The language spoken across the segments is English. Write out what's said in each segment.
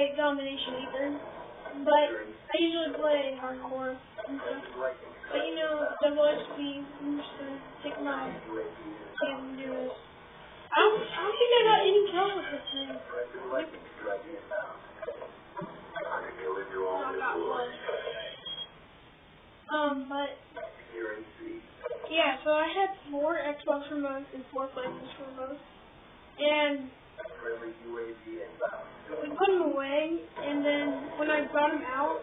play Demolition either, but I usually play hardcore and stuff. But you know, double XP, I'm just gonna take my game and do this. I don't think I got any kills with this thing. I got one. But yeah, so I had 4 Xbox remotes and 4 PlayStation remotes, and we put them away, and then when I brought them out,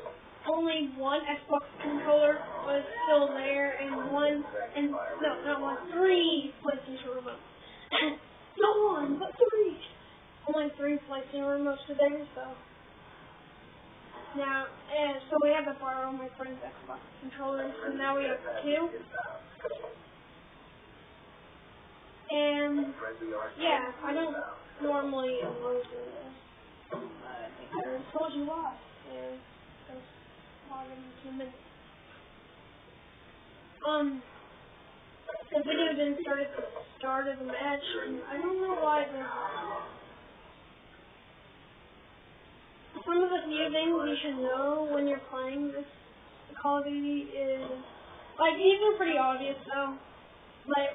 only 1 Xbox controller was still there, and 3 PlayStation remotes. Not 1, but 3. Only 3 PlayStation remotes were there, so now, so we had to borrow my friend's Xbox controllers, so now we have 2. And yeah, I don't normally load this. I think I already told you why. Because logging in 2 minutes. The video didn't start at the start of the match, and I don't know why. Some of the few things you should know when you're playing this Call of Duty is, like, these are pretty obvious though. Like,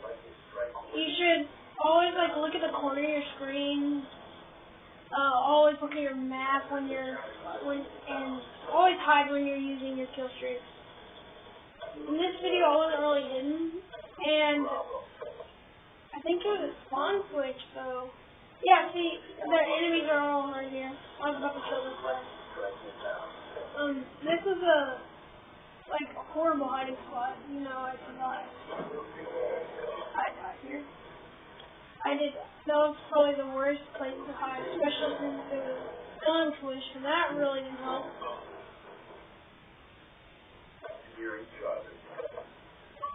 you should always look at the corner of your screen. Always look at your map and always hide when you're using your kill streaks. In this video, I wasn't really hidden, and I think it was a spawn switch, so yeah. See, the enemies are all right here. I was about to kill this guy. This is a horrible hiding spot. You know, I died here. That was probably the worst place to hide, especially since there was gun switch, and that really didn't help.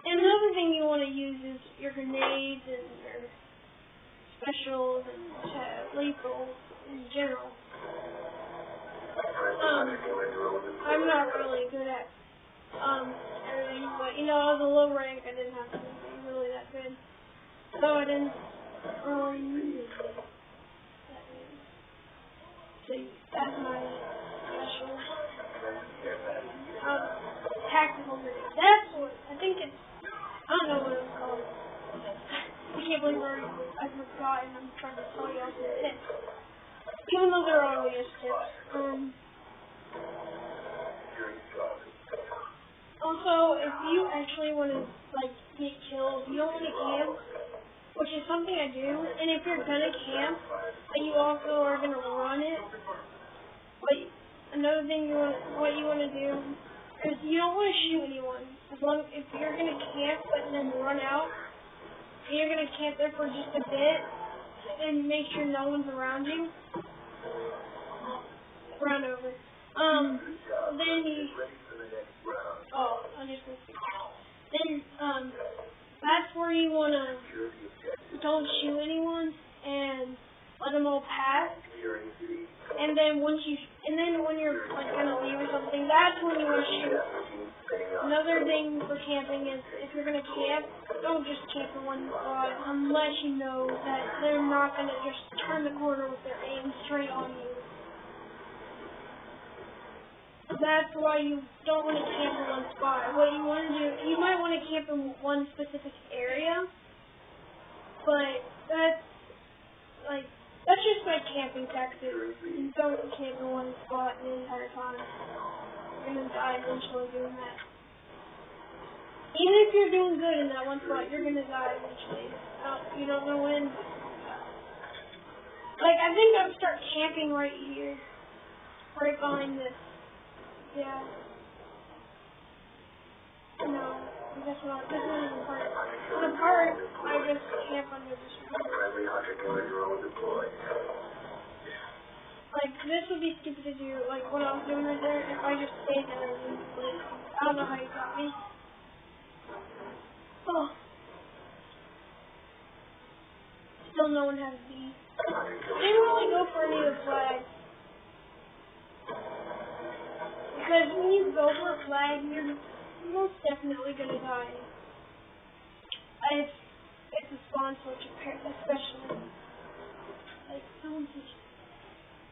And another thing you want to use is your grenades and your specials and lethal in general. I'm not really good at everything, but you know, I was a low rank, I didn't have to be really that good. So I didn't really use it. See, that's my special. Tactical grenade. That's what, I think it's, I don't know what it's called. I can't believe I forgot, and I'm trying to tell you all some tips. Even though they're obvious tips. Also, if you actually want to, get kills, you don't want to camp, which is something I do, and if you're gonna camp, but you also are gonna run it, another thing what you want to do is you don't want to shoot anyone. If you're gonna camp but then run out, and you're gonna camp there for just a bit, and make sure no one's around you. Round over. Then that's where you wanna don't shoot anyone and let them all pass. And then when you're gonna leave or something, that's when you wanna shoot. Another thing for camping is if you're gonna camp, don't just camp in one spot unless you know that they're not gonna just turn the corner with their aim straight on you. That's why you don't want to camp in one spot. What you want to do, you might want to camp in one specific area, but that's just my camping tactic. You don't camp in one spot the entire time. You're going to die eventually doing that. Even if you're doing good in that one spot, you're going to die eventually. You don't know when. I think I'll start camping right here. Right behind this. Yeah. No, that's not. This isn't the part. The part, I just camp under this room. This would be stupid to do, what I was doing right there, if I just stayed there and played. I don't know how you got me. Oh. Still no one has a B. Didn't really go for any of the flags. Because when you go for a flag, you're most definitely going to die. It's a spawn switch, especially.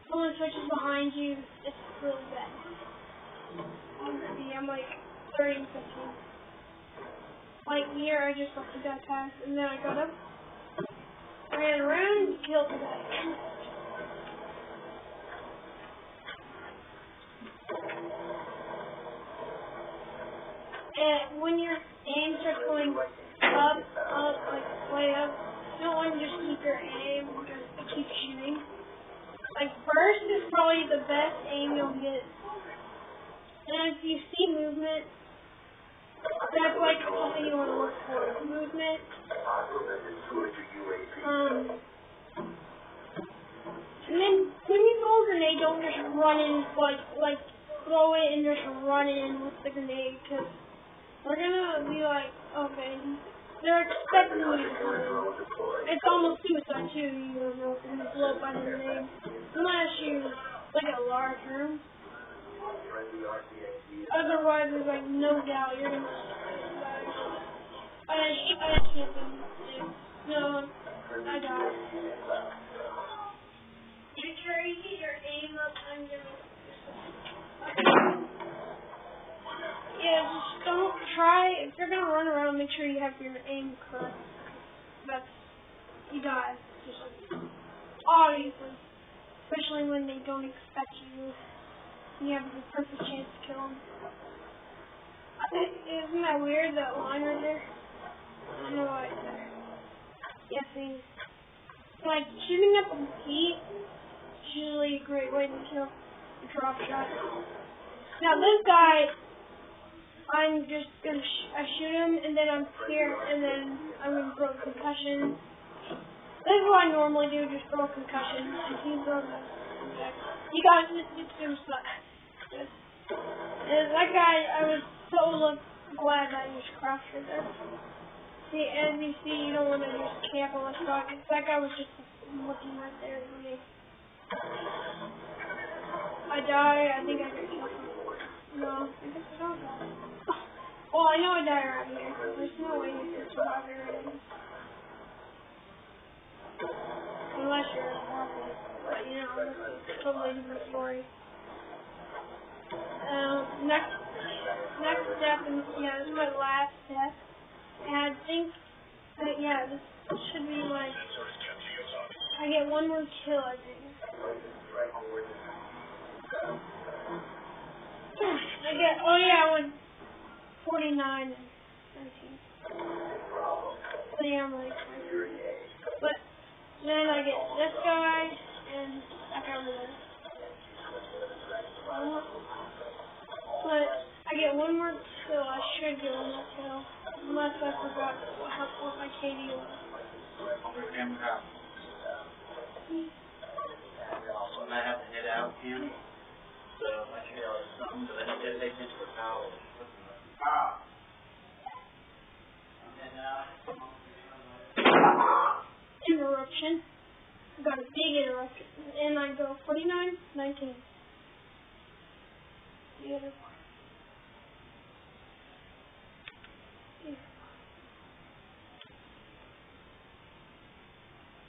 Someone switches behind you, it's really bad. See, I'm like 30 and 15. Like here, I just left the guy pass, and then I got up, ran around, and killed the guy. And when your aim starts going up, like way up, you don't want to just keep your aim, just keep shooting. Like burst is probably the best aim you'll get. And if you see movement, that's like something you want to look for. Movement. And then when you throw a grenade, don't just run in, like throw it and just run in with the grenade, because they're gonna be like, okay, they're expecting you to run in. It's almost suicide too, you don't know, and you blow up by the grenade. Unless you, like a large room. Otherwise, there's like no doubt you're gonna die. I can't do. No, I died. Make sure you get your aim up under. Yeah, just don't try. If you're gonna run around, make sure you have your aim correct. You die. Just obviously, especially when they don't expect you. You have the perfect chance to kill them. Isn't that weird, that line right there? I don't know why it's there. Yeah, see. Like, shooting up on the feet is usually a great way to kill a drop shot. Now, this guy, I'm just gonna I shoot him, and then I'm here, and then I'm gonna throw a concussion. This is what I normally do, just throw a concussion. And he's throwing a concussion. You guys, it's gonna suck. And that guy, I was so glad that I just crashed right there. See, as you see, you don't want to just camp on the spot. That guy was just looking right there at me. I died. I think I got killed. No, I guess I don't die. Well, I know I died around here. There's no way you can survive here right now. Unless you're a walker. But, you know, that's a totally different story. Next step, and yeah, this is my last step. And I think that, yeah, this should be like, I get one more kill, I think. Oh yeah, I went 49 and 17. So yeah, I'm like, but then I get this guy, and I can't remember. But I get one more kill. I should get one more kill. Unless I forgot what my KD was. I have to head out again. So I should have something, but I did take into the power. Interruption. I got a big interruption. And I go 49, 19. The other part.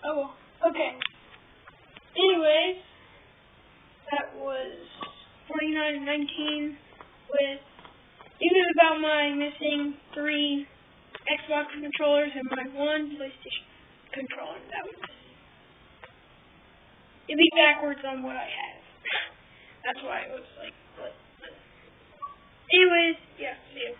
Oh well. Okay. Anyways, that was 49 and 19 with even about my missing 3 Xbox controllers and my 1 PlayStation controller that was missing. It'd be backwards on what I have. That's why it was like. Anyways, yeah, see you.